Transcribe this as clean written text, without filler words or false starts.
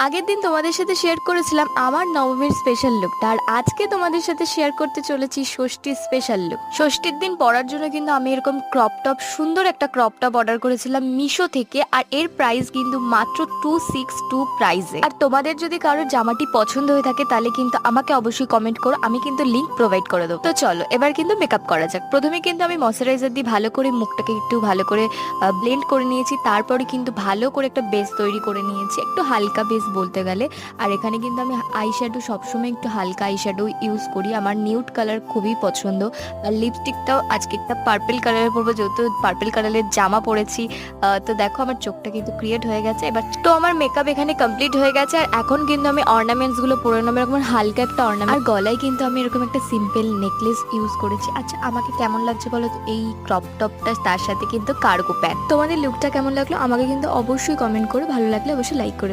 আগের দিন তোমাদের সাথে শেয়ার করেছিলাম আমার নবমীর স্পেশাল লুকটা, আর আজকে তোমাদের সাথে শেয়ার করতে চলেছি ষষ্ঠীর স্পেশাল লুক। ষষ্ঠীর দিন পরার জন্য কিন্তু আমি এরকম ক্রপ টপ, সুন্দর একটা ক্রপ টপ অর্ডার করেছিলাম মিশো থেকে, আর এর প্রাইস কিন্তু মাত্র 262 প্রাইসে। আর তোমাদের যদি কারোর জামাটি পছন্দ হয়ে থাকে তাহলে কিন্তু আমাকে অবশ্যই কমেন্ট করো, আমি কিন্তু লিংক প্রোভাইড করে দেবো। তো চলো এবার কিন্তু মেকআপ করা যাক। প্রথমে কিন্তু আমি ময়শ্চারাইজার দিয়ে ভালো করে মুখটাকে একটু ভালো করে ব্লেন্ড করে নিয়েছি, তারপরে কিন্তু ভালো করে একটা বেস তৈরি করে নিয়েছি, একটু হালকা বেস বলতে গেলে। আর এখানে কিন্তু আমি আই শ্যাডো সবসময় একটু হালকা আই শ্যাডো ইউজ করি, আমার নিউড কালার খুবই পছন্দ। আর লিপস্টিকটাও আজকে একটা পার্পল কালারের পরবো, যেহেতু পার্পল কালারের জামা পরেছি। তো দেখো আমার চোখটা কিন্তু ক্রিয়েট হয়ে গেছে। এবার তো আমার মেকআপ এখানে কমপ্লিট হয়ে গেছে, আর এখন কিন্তু আমি অর্নামেন্টস গুলো পরে নেবো, এরকম হালকা একটা অর্নামেন্ট। আর গলায় কিন্তু আমি এরকম একটা সিম্পল নেকলেস ইউজ করেছি। আচ্ছা আমাকে কেমন লাগছে বলো তো এই ক্রপ টপটা, তার সাথে কিন্তু কার্গো প্যান্ট। তোমাদের লুকটা কেমন লাগলো আমাকে কিন্তু অবশ্যই কমেন্ট করে, ভালো লাগলে অবশ্যই লাইক করে